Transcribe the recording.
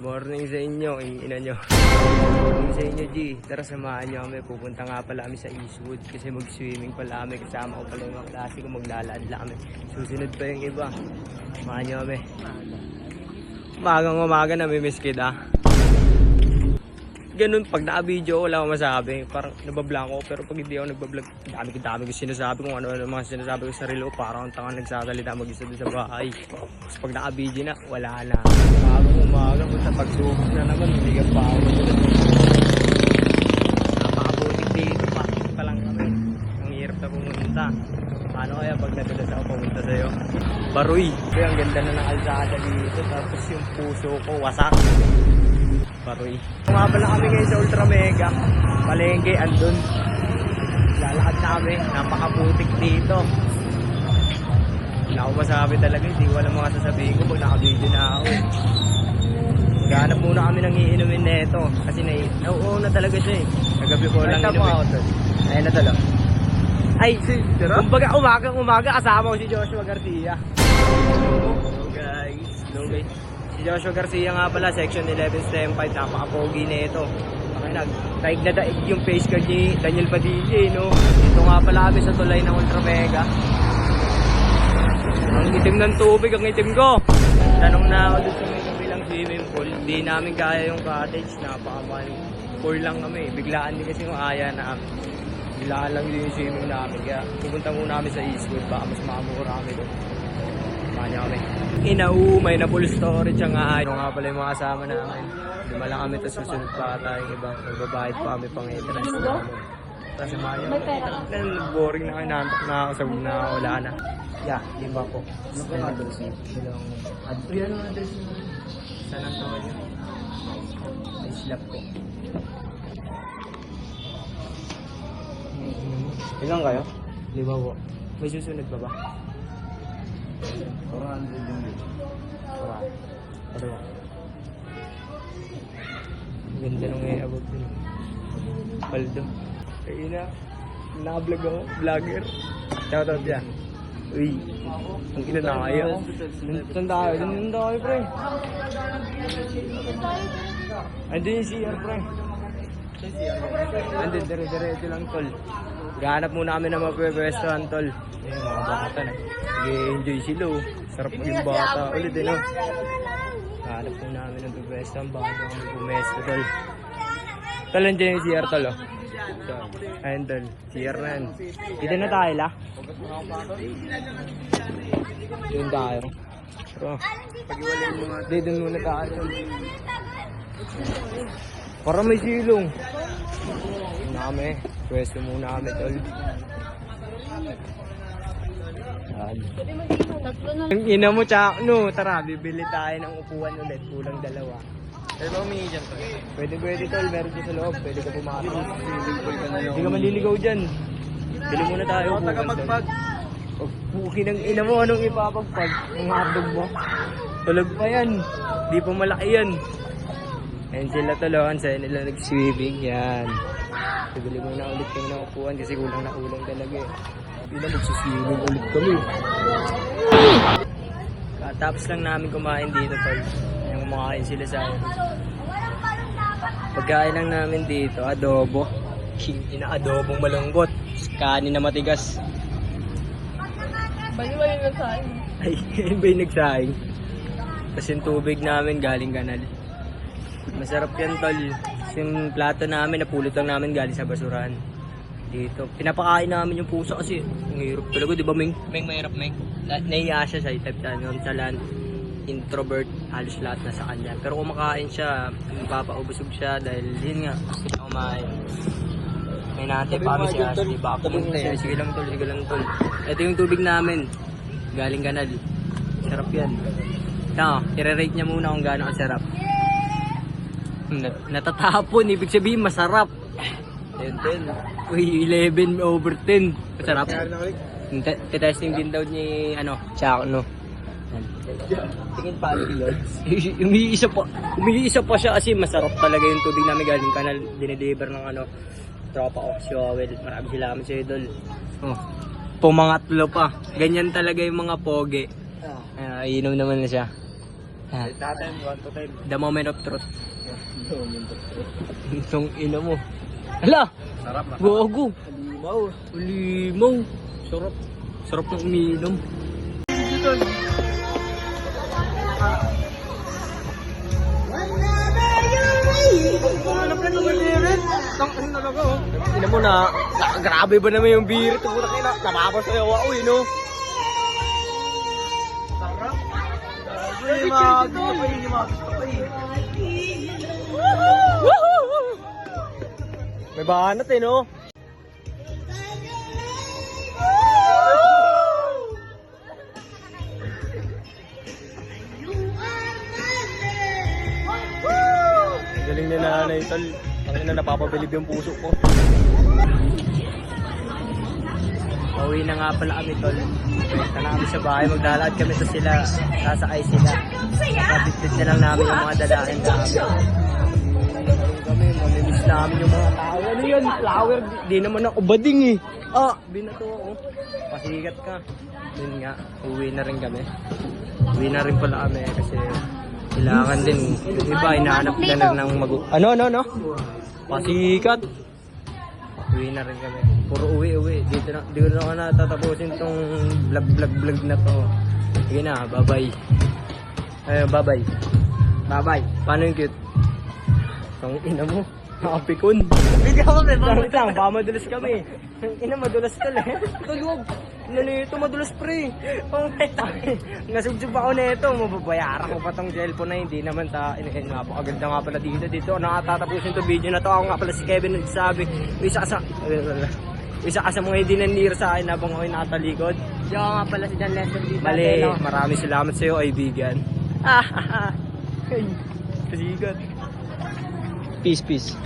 Morning sa inyo, ina nyo. Morning sa inyo, G. Tara, samahan nyo kami. Pupunta nga pala kami sa Eastwood kasi mag-swimming pala kami. Kasama ko pala yung mga klase ko, maglalaan lang kami. Susunod pa yung iba. Samahan nyo kami. Umagang namimiss kita. Ganun, pag naka-video, wala akong masabi. Parang nabablanko, pero pag hindi ako nagbablog, dami ko sinasabi kung ano mga sinasabi ko sa sarili ko. Parang ang tanga nagsasalita mag-isa doon sa bahay. Tapos pag naka-video na, wala na. Umaga, punta pagsubok na naman, hindi ka pa ako. Napakabutik dito, pakit pa lang kami. Ang hirap na pumunta. Paano kaya pag nadulas ako pumunta sa'yo? Baroy! Kaya ang ganda na ng alsada dito, tapos yung puso ko wasak. Baroy. Kumabala kami ngayon sa Ultra Mega. Palengke, andun. Lalakad na kami. Napakabutik dito. Wala akong masabi talaga. Hindi ko alam mga sasabihin ko pag naka-video na ako. Maghanap muna kami ng iinumin neto. Kasi nauuna talaga siya eh. Nagabi ko lang inumin. Ayun na talo. Ay, kumbaga umaga kasama ko si Joshua Garcia. Hello guys. Hello guys. Si Joshua Garcia nga pala, section 11 stem 5, napaka-pogi na ito. Daig na daig yung face card ni Daniel Padilla, no? Ito nga pala kami sa tulay ng Ultra Mega. Ang itim ng tubig, ang itim ko. Tanong na ako doon sa may kabilang swimming pool. Hindi namin kaya yung cottage, napaka-mahal. Poor lang kami, biglaan din kasi yung aya na biglaan lang din yung swimming namin. Kaya pupunta muna kami sa Eastwood, baka mas makamura kami doon. Kanya kami. May na full storage ang nga. Ito nga pala yung mga kasama namin. Lima lang kami, tapos susunod pa tayong iba. Magbabayad pa kami pang entrance namin. Tapos yung mga boring na kayo, nantok na ako, sabog na ako, wala na. Yeah, lima po. Ano pa yung address niyo? Yan ang address niyo. San Antonio. May slap po. Ilan kayo? Lima po. May susunod pa ba? 400 yung dito. Ano? Ganda nung i-abot din. Paldo. Kaya na. Naka-vlog ako. Vlogger. Shoutout yan. Uy. Ang ina na kaya. Saan tayo? Saan tayo, pre? Andun yung CR, pre. Andun, dire-diretso lang, tol. Gahanap muna kami ng mapwestuhan, tol. Ayun, mga bata na. Nag-enjoy sila, oh. Sarap maging bata ulit, eh, no? Gahanap muna kami ng pwestuhan bago kami pumesto, tol. Tol, nandiyan yung CR, tol, oh. Ayun, tol. CR na yan. Dito na tayo, la? Doon tayo. Pero, dito muna tayo, tol. Para may silong. Muna kami. Pwesto muna kami, tol. Ang ina mo, Chak, no. Tara, bibili tayo ng upuan ulit. Kulang dalawa. Pero ba humingi dyan, tol? Pwede, tol. Meron dyan sa loob. Pwede ka pumasok. Hindi ka maliligaw dyan. Bili muna tayo upuan, tol. Puki ng ina mo. Anong ipapagpag? Ang hardog mo. Tulog pa yan. Di pa malaki yan. Ayan sila, toloan. Sa'yo nila nag-swimming. Yan. Bibili muna ulit kami ng upuan kasi kulang na kulang talaga eh. Hindi na magsiswimming ulit kami. Tapos lang namin kumain dito, tol. Yung kumakain sila sa akin. Pagkain lang namin dito, adobo. Ina-adobong malungkot. Kanin na matigas. Baliwa yung nagsaing. Ay, yun ba yung nagsaing? Tapos yung tubig namin galing kanal. Masarap yan, tol. Yung plato namin, napulot lang namin galing sa basurahan. Dito. Pinapakain namin yung pusa kasi ang hirap talaga, di ba, Meng? Meng, mahirap, Meng. Naiya siya sa type nonchalant, introvert, halos lahat na sa kanya. Pero kumakain siya, mapapaubusog siya dahil yun nga, kumain. May natin pa kami siya, di ba? Sige lang, tol. Ito yung tubig namin. Galing kanal. Sarap yan. Ito, i-rate niya muna kung gaano kasarap. Natatapon, ibig sabihin masarap. 10. Uy, 11/10. Masarap. Testing din daw ni Chak, no. Tingin pa Lods. Umiisa pa siya kasi masarap talaga yung tubig namin galing kanal. Dinideliver ng tropa ko, si Owel. Maraming salamat sa idol. Oh, pumangatlo pa. Ganyan talaga yung mga pogi. Inom naman na siya. Ha? Natin, 1 to 10. The moment of truth. Itong ina mo. Hala! Sarap na. Gogo! Limaw. Sarap. Sarap ng umiinom. Hanap ka naman birit. Tang ano talaga oh. Ina mo na, grabe ba naman yung birit? Puta kina, napapasayaw ako eh no. Sarap. May banat eh no. Galing ni nanay tol. Ang ina napapabilib yung puso ko. Pauwi na nga pala kami tol. Benta na kami sa bahay. Maglalakad kami sa sila. Sasakay sila. Kapitid na lang namin yung mga dalahin namin. Kami, mamimiss namin yung mga tao. Ano yan? Flower. Di naman ako bading eh. Ah, binato ako. Pasigat ka. Yun nga, uwi na rin kami. Uwi na rin pala kami kasi kailangan din. Yung iba, hinahanap na rin ng Ano? Pasikat. Uwi na rin kami. Puro uwi. Dito na ako natatapusin tong vlog na to. Sige na, bye-bye. Ayun, bye-bye. Bye-bye. Paano yung cute? Ang ina mo. Nakapikon. Bigyan ko Wait lang, baka madulas kami. Ang ina, madulas ka lang. Tulog. Ano nito, madulas pre. Nasubsub ako nito. Mababayaran ko pa tong cellphone na hindi naman ta. Napakaganda nga pala dito. Dito nakatatapusin to video na to. Ako nga pala si Kevin nagsasabi. Isa ka sa mga hindi nanira sa akin habang ako'y nakatalikod. Yo nga pala si John Lester dito. Mali, maraming salamat sa iyo, kaibigan. Kasigat. Peace.